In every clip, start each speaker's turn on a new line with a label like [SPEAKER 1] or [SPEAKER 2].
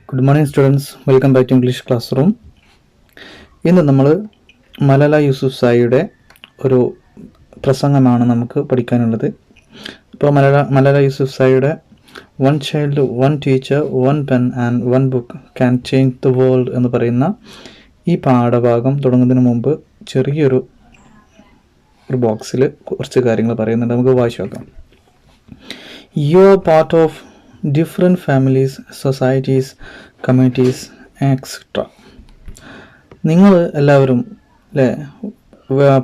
[SPEAKER 1] Good morning students, welcome back to English classroom. ഇന്ന് നമ്മൾ മലാല യൂസുഫ്സായിയുടെ ഒരു പ്രസംഗമാണ് നമുക്ക് പഠിക്കാനുള്ളത്. ഇപ്പോൾ മലാല യൂസുഫ്സായിയുടെ one child, one teacher, one pen and one book can change the world എന്ന് പറയുന്ന ഈ പാഠഭാഗം തുടങ്ങുന്നതിന് മുമ്പ് ചെറിയൊരു ബോക്സിൽ കുറച്ച് കാര്യങ്ങൾ പറയുന്നുണ്ട്. നമുക്ക് വായിച്ചു നോക്കാം. You are part of different families, societies, communities, etc. നിങ്ങൾ എല്ലാവരും അല്ലേ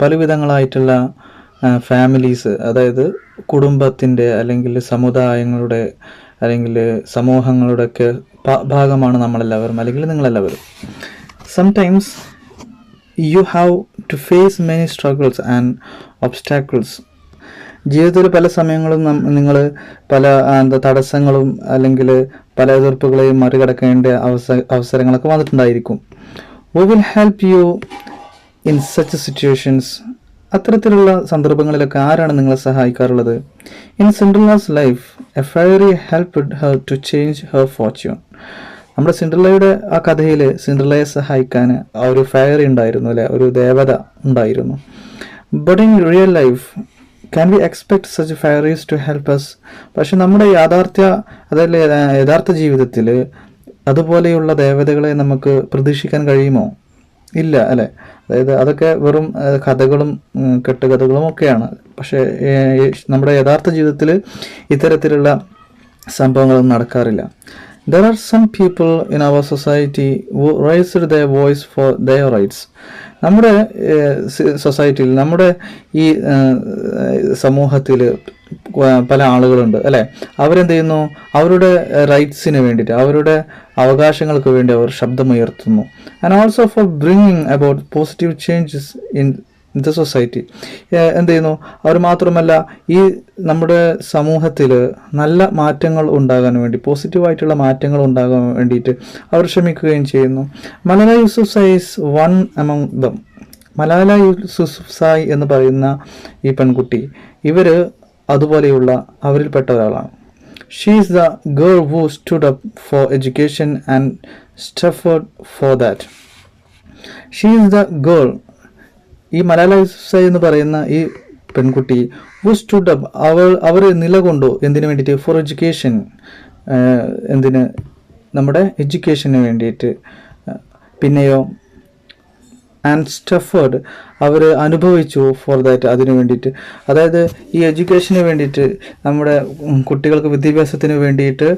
[SPEAKER 1] പലവിധങ്ങളായിട്ടുള്ള ഫാമിലീസ്, അതായത് കുടുംബത്തിൻ്റെ അല്ലെങ്കിൽ സമുദായങ്ങളുടെ അല്ലെങ്കിൽ സമൂഹങ്ങളുടെയൊക്കെ ഭാഗമാണ് നമ്മളെല്ലാവരും, അല്ലെങ്കിൽ നിങ്ങളെല്ലാവരും. Sometimes you have to face many struggles and obstacles. ജീവിതത്തിൽ പല സമയങ്ങളും നിങ്ങൾ പല തടസ്സങ്ങളും അല്ലെങ്കിൽ പല എതിർപ്പുകളെയും മറികടക്കേണ്ട അവസരങ്ങളൊക്കെ വന്നിട്ടുണ്ടായിരിക്കും. We will help you in such situations. അത്തരത്തിലുള്ള സന്ദർഭങ്ങളിലൊക്കെ ആരാണ് നിങ്ങളെ സഹായിക്കാറുള്ളത്? In Cinderella's life a fairy helped her to change her fortune. നമ്മുടെ സിൻഡ്രല്ലയുടെ ആ കഥയിൽ സിൻഡ്രല്ലയെ സഹായിക്കാൻ ആ ഒരു ഫെയറി ഉണ്ടായിരുന്നു, അല്ലെ, ഒരു ദേവത ഉണ്ടായിരുന്നു. But in real life can we expect such fairies to help us? പക്ഷെ നമ്മുടെ യഥാർത്ഥ ജീവിതത്തിൽ അതുപോലെയുള്ള ദേവതകളെ നമുക്ക് പ്രതീക്ഷിക്കാൻ കഴിയുമോ? ഇല്ല, അല്ലേ? അതായത് അതൊക്കെ വെറും കഥകളും കെട്ടുകഥകളും ഒക്കെയാണ്. പക്ഷേ നമ്മുടെ യഥാർത്ഥ ജീവിതത്തിൽ ഇത്തരത്തിലുള്ള സംഭവങ്ങളൊന്നും നടക്കാറില്ല. There are some people in our society who raised their voice for their rights. നമ്മുടെ സൊസൈറ്റിയിൽ, നമ്മുടെ ഈ സമൂഹത്തിൽ പല ആളുകളുണ്ട്, അല്ലേ? അവരെന്ത് ചെയ്യുന്നു? അവരുടെ റൈറ്റ്സിന് വേണ്ടിയിട്ട്, അവരുടെ അവകാശങ്ങൾക്ക് വേണ്ടി അവർ ശബ്ദമുയർത്തുന്നു. And also for bringing about positive changes in the society. എന്ത് ചെയ്യുന്നു? അവർ മാത്രമല്ല, ഈ നമ്മുടെ സമൂഹത്തിൽ നല്ല മാറ്റങ്ങൾ ഉണ്ടാകാൻ വേണ്ടി, പോസിറ്റീവായിട്ടുള്ള മാറ്റങ്ങൾ ഉണ്ടാകാൻ വേണ്ടിയിട്ട് അവർ ശ്രമിക്കുകയും ചെയ്യുന്നു. Malala Yousafzai is one among them. Malala Yousafzai എന്ന് പറയുന്ന ഈ പെൺകുട്ടി, ഇവർ അതുപോലെയുള്ള അവരിൽപ്പെട്ട ഒരാളാണ്. She is the girl who stood up for education and suffered for that. She is the girl, ഈ മലാല യൂസുഫ്സായി എന്ന് പറയുന്ന ഈ പെൺകുട്ടി, ഹു സ്റ്റുഡ് അപ്പ്, അവർ നിലകൊണ്ടു എന്തിനു വേണ്ടിയിട്ട്? For education. എന്തിന്? നമ്മുടെ എഡ്യൂക്കേഷന് വേണ്ടിയിട്ട്. പിന്നെയോ ആൻഡ് സ്റ്റഫേർഡ്, അവർ അനുഭവിച്ചു ഫോർ ദാറ്റ്, അതിനു വേണ്ടിയിട്ട്. അതായത് ഈ എഡ്യൂക്കേഷന് വേണ്ടിയിട്ട്, നമ്മുടെ കുട്ടികൾക്ക് വിദ്യാഭ്യാസത്തിന് വേണ്ടിയിട്ട്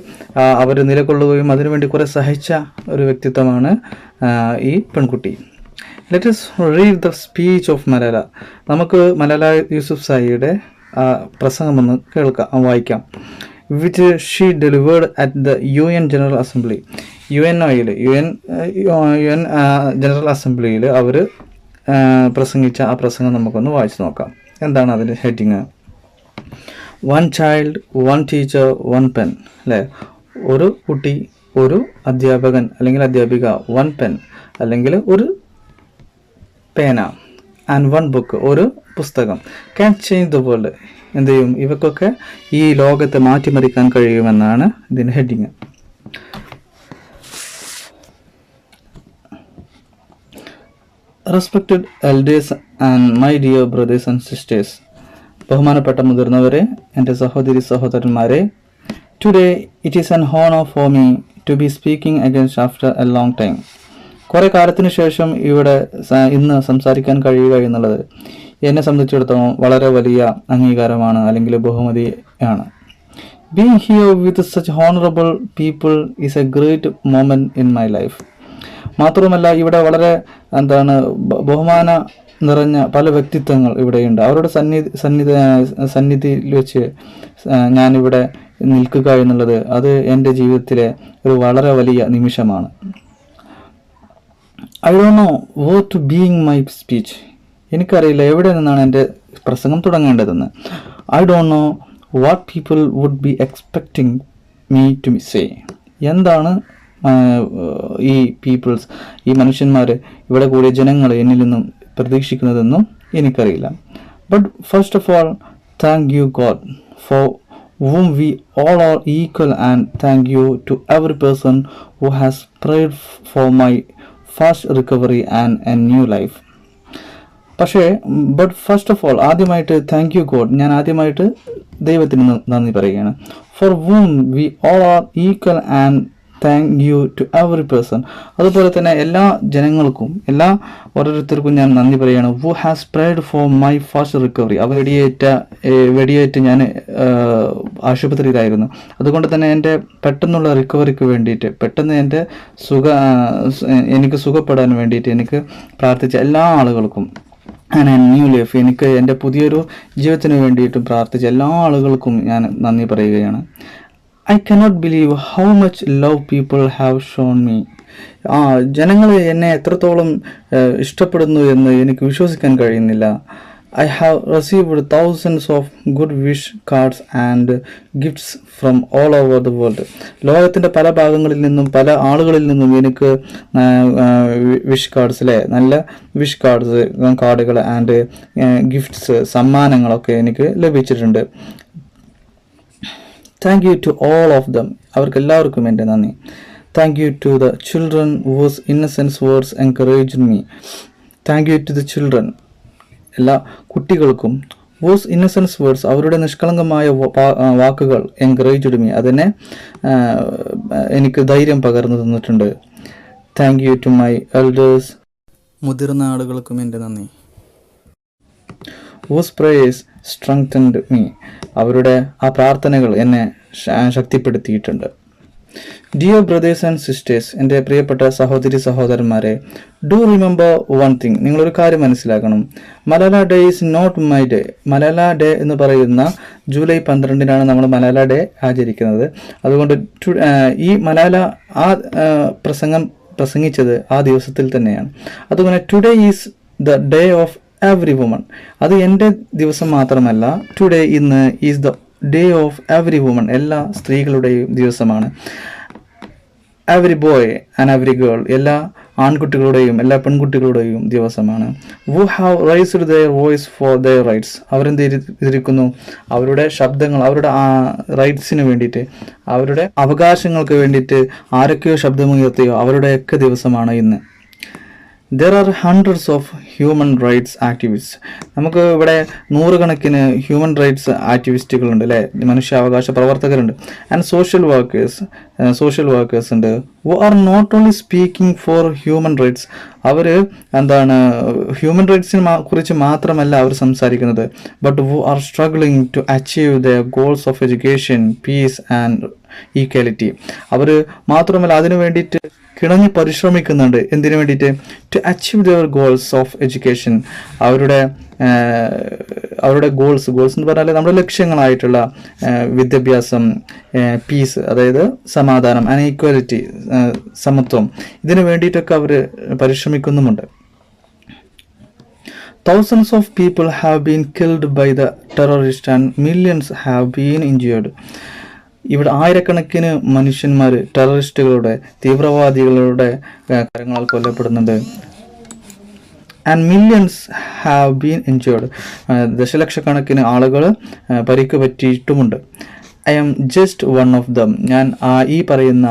[SPEAKER 1] അവർ നിലകൊള്ളുകയും അതിനുവേണ്ടി കുറേ സഹിച്ച ഒരു വ്യക്തിത്വമാണ് ഈ പെൺകുട്ടി. Let us read the speech of Malala. നമുക്ക് മലാല യൂസുഫ്സായിയുടെ പ്രസംഗമൊന്ന് വായിക്കാം. Which she delivered at the UN general assembly. UN general അസംബ്ലിയിൽ അവർ പ്രസംഗിച്ച ആ പ്രസംഗം നമുക്കൊന്ന് വായിച്ചു നോക്കാം. എന്താണ് അതിൻ്റെ heading? One child, one teacher, one pen. അല്ലേ? ഒരു കുട്ടി, ഒരു അധ്യാപകൻ അല്ലെങ്കിൽ അധ്യാപിക, വൺ പെൻ അല്ലെങ്കിൽ ഒരു പേന, ആൻഡ് വൺ ബുക്ക്, ഒരു പുസ്തകം, ക്യാൻ ചേഞ്ച് ദ വേൾഡ്. എന്ത് ചെയ്യും? ഇവക്കൊക്കെ ഈ ലോകത്തെ മാറ്റിമറിക്കാൻ കഴിയുമെന്നാണ് ഇതിൻ്റെ heading. Respected elders and my dear brothers and sisters. ബഹുമാനപ്പെട്ട മുതിർന്നവരെ, എൻ്റെ സഹോദരി സഹോദരന്മാരെ. Today it is an honour for me to be speaking against after a long time. കുറേ കാലത്തിന് ശേഷം ഇവിടെ ഇന്ന് സംസാരിക്കാൻ കഴിയുക എന്നുള്ളത് എന്നെ സംബന്ധിച്ചിടത്തോളം വളരെ വലിയ അംഗീകാരമാണ്, അല്ലെങ്കിൽ ബഹുമതിയാണ്. Being here with such honourable people is a great moment in my life. മാത്രമല്ല, ഇവിടെ വളരെ ബഹുമാന നിറഞ്ഞ പല വ്യക്തിത്വങ്ങൾ ഇവിടെയുണ്ട്. അവരുടെ സന്നിധിയിൽ വെച്ച് ഞാനിവിടെ നിൽക്കുക എന്നുള്ളത് അത് എൻ്റെ ജീവിതത്തിലെ ഒരു വളരെ വലിയ നിമിഷമാണ്. I don't know where to begin my speech. എനിക്കറിയില്ല എവിടെ നിന്നാണ് എൻ്റെ പ്രസംഗം തുടങ്ങേണ്ടതെന്ന്. I don't know what people would be expecting me to say. എന്താണ് ഈ പീപ്പിൾസ്, ഈ മനുഷ്യന്മാർ, ഇവിടെ കൂടിയ ജനങ്ങൾ എന്നിൽ നിന്നും പ്രതീക്ഷിക്കുന്നതെന്നും എനിക്കറിയില്ല. But first of all thank you God for whom we all are equal, and thank you to every person who has prayed for my fast recovery and a new life. പക്ഷേ ബട്ട് ഫസ്റ്റ് ഓഫ് ഓൾ ആദ്യമായിട്ട് thank you God, ഞാൻ ആദ്യമായിട്ട് ദൈവത്തിന് നന്ദി പറയുകയാണ്. For whom we all are equal and thank you to every person. അതുപോലെ തന്നെ എല്ലാ ജനങ്ങൾക്കും, എല്ലാ ഓരോരുത്തർക്കും ഞാൻ നന്ദി പറയുകയാണ്. Who has prayed for my fast recovery. അവർ വെടിയേറ്റ് ഞാൻ ആശുപത്രിയിലായിരുന്നു. അതുകൊണ്ട് തന്നെ എൻ്റെ പെട്ടെന്നുള്ള റിക്കവറിക്ക് വേണ്ടിയിട്ട്, പെട്ടെന്ന് എൻ്റെ എനിക്ക് സുഖപ്പെടാൻ വേണ്ടിയിട്ട് എനിക്ക് പ്രാർത്ഥിച്ച എല്ലാ ആളുകൾക്കും ആൻഡ് ന്യൂ ലൈഫ്, എനിക്ക് എൻ്റെ പുതിയൊരു ജീവിതത്തിന് വേണ്ടിയിട്ടും പ്രാർത്ഥിച്ച എല്ലാ ആളുകൾക്കും ഞാൻ നന്ദി പറയുകയാണ്. I cannot believe how much love people have shown me. ജനങ്ങൾ എന്നെ എത്രത്തോളം ഇഷ്ടപ്പെടുന്നു എന്ന് എനിക്ക് വിശ്വസിക്കാൻ കഴിയുന്നില്ല. I have received thousands of good wish cards and gifts from all over the world. ലോകത്തിൻ്റെ പല ഭാഗങ്ങളിൽ നിന്നും പല ആളുകളിൽ നിന്നും എനിക്ക് വിഷ് കാർഡ്സ്, നല്ല വിഷ് കാർഡുകൾ ആൻഡ് ഗിഫ്റ്റ്സ്, സമ്മാനങ്ങളൊക്കെ എനിക്ക് ലഭിച്ചിട്ടുണ്ട്. Thank you to all of them. അവർക്ക് എല്ലാവർക്കും എൻ്റെ നന്ദി. Thank you to the children whose innocence words encouraged me. Thank you to the children, എല്ലാ കുട്ടികൾക്കും. വോസ് ഇന്നസെൻസ് വേർഡ്സ്, അവരുടെ നിഷ്കളങ്കമായ വാക്കുകൾ എൻകറേജ്ഡ് മീ, അതിനെ എനിക്ക് ധൈര്യം പകർന്നു തന്നിട്ടുണ്ട്. Thank you to my elders, മുതിർന്ന ആളുകൾക്കും എൻ്റെ നന്ദി. വോസ് പ്രേയേഴ്സ് സ്ട്രെങ്തൻഡ് മീ, അവരുടെ ആ പ്രാർത്ഥനകൾ എന്നെ ശക്തിപ്പെടുത്തിയിട്ടുണ്ട്. ഡിയർ ബ്രദേഴ്സ് ആൻഡ് സിസ്റ്റേഴ്സ്, എൻ്റെ പ്രിയപ്പെട്ട സഹോദരി സഹോദരന്മാരെ, ഡു റിമെമ്പർ വൺ തിങ്. നിങ്ങളൊരു കാര്യം മനസ്സിലാക്കണം. Malala day is not my day. Malala day എന്ന് പറയുന്ന ജൂലൈ 12 നമ്മൾ മലാല ഡേ ആചരിക്കുന്നത്. അതുകൊണ്ട് ഈ മലാല ആ പ്രസംഗിച്ചത് ആ ദിവസത്തിൽ തന്നെയാണ്. അതുകൊണ്ട് today is the day of every woman. അത് എൻ്റെ ദിവസം മാത്രമല്ല, ടുഡേ ഇന്ന് is the day of every woman, എല്ലാ സ്ത്രീകളുടെയും ദിവസമാണ്. Every boy and every girl, എല്ലാ ആൺകുട്ടികളുടെയും എല്ലാ പെൺകുട്ടികളുടെയും ദിവസമാണ്. Who have raised their voice for their rights. അവരെന്ത് ചെയ്തിരിക്കുന്നു? അവരുടെ ശബ്ദങ്ങൾ, അവരുടെ റൈറ്റ്സിന് വേണ്ടിയിട്ട്, അവരുടെ അവകാശങ്ങൾക്ക് വേണ്ടിയിട്ട് ആരൊക്കെയോ ശബ്ദമുയർത്തിയോ അവരുടെയൊക്കെ ദിവസമാണ് ഇന്ന്. There are hundreds of human rights activists. നമുക്ക് ഇവിടെ നൂറുകണക്കിന് ഹ്യൂമൻ റൈറ്റ്സ് ആക്ടിവിസ്റ്റുകളുണ്ട്, അല്ലേ? മനുഷ്യാവകാശ പ്രവർത്തകരുണ്ട്. ആൻഡ് സോഷ്യൽ വർക്കേഴ്സ് ഉണ്ട്. who are not only speaking for human rights. അവർ ഹ്യൂമൻ റൈറ്റ്സിനെ കുറിച്ച് മാത്രമല്ല അവർ സംസാരിക്കുന്നത്, but who are struggling to achieve their goals of education, peace and equality. അവർ മാത്രമല്ല അതിനു വേണ്ടിയിട്ട് കിണഞ്ഞ് പരിശ്രമിക്കുന്നുണ്ട്. എന്തിനു വേണ്ടിയിട്ട്? To achieve their goals of education. അവരുടെ ഗോൾസ് എന്ന് പറഞ്ഞാൽ നമ്മുടെ ലക്ഷ്യങ്ങളായിട്ടുള്ള വിദ്യാഭ്യാസം, പീസ് അതായത് സമാധാനം, ആൻഡ് ഈക്വാലിറ്റി സമത്വം, ഇതിനു വേണ്ടിയിട്ടൊക്കെ അവർ പരിശ്രമിക്കുന്നുമുണ്ട്. Thousands of people have been killed by the terrorists and millions have been injured. ഇവിടെ ആയിരക്കണക്കിന് മനുഷ്യന്മാർ ടെററിസ്റ്റുകളുടെ, തീവ്രവാദികളുടെ കരങ്ങളാൽ കൊല്ലപ്പെടുന്നുണ്ട്. And millions have been injured. ദശലക്ഷക്കണക്കിന് ആളുകൾ പരിക്ക് പറ്റിയിട്ടുമുണ്ട്. I am just one of them. ഞാൻ ഈ പറയുന്ന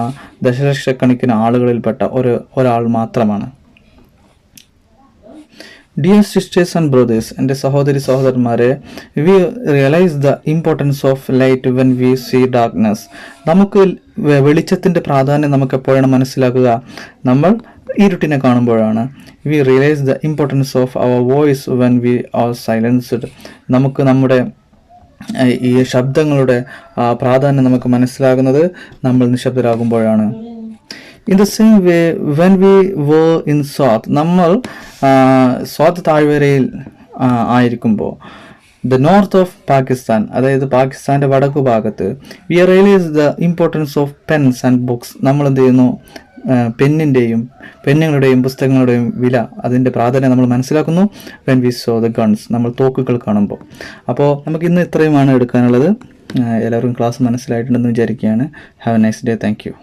[SPEAKER 1] ദശലക്ഷക്കണക്കിന് ആളുകളിൽപ്പെട്ട ഒരാൾ മാത്രമാണ്. ഡിയർ സിസ്റ്റേഴ്സ് ആൻഡ് ബ്രദേഴ്സ്, എൻ്റെ സഹോദരി സഹോദരന്മാരെ, we realise the importance of light when we see darkness. നമുക്ക് വെളിച്ചത്തിൻ്റെ പ്രാധാന്യം നമുക്ക് എപ്പോഴാണ് മനസ്സിലാക്കുക? നമ്മൾ ഇരുട്ടിനെ കാണുമ്പോഴാണ്. We realise the importance of our voice when we are silenced. നമുക്ക് നമ്മുടെ ഈ ശബ്ദങ്ങളുടെ പ്രാധാന്യം നമുക്ക് മനസ്സിലാകുന്നത് നമ്മൾ നിശബ്ദരാകുമ്പോഴാണ്. In the same way when we were in Swat, നമ്മൾ സ്വാത്ത് താഴ്വരയിൽ ആയിരിക്കുമ്പോൾ, ദ നോർത്ത് ഓഫ് പാകിസ്ഥാൻ, അതായത് പാകിസ്ഥാൻ്റെ വടക്കു ഭാഗത്ത്, we realise the importance of pens and books. നമ്മൾ എന്ത് ചെയ്യുന്നു? പെന്നുകളുടെയും പുസ്തകങ്ങളുടെയും വില, അതിൻ്റെ പ്രാധാന്യം നമ്മൾ മനസ്സിലാക്കുന്നു. When we so the guns, നമ്മൾ തോക്കുകൾ കാണുമ്പോൾ. അപ്പോൾ നമുക്ക് ഇന്ന് ഇത്രയുമാണ് എടുക്കാനുള്ളത്. എല്ലാവർക്കും ക്ലാസ് മനസ്സിലായിട്ടുണ്ടെന്ന് വിചാരിക്കുകയാണ്. Have A nice day. Thank you.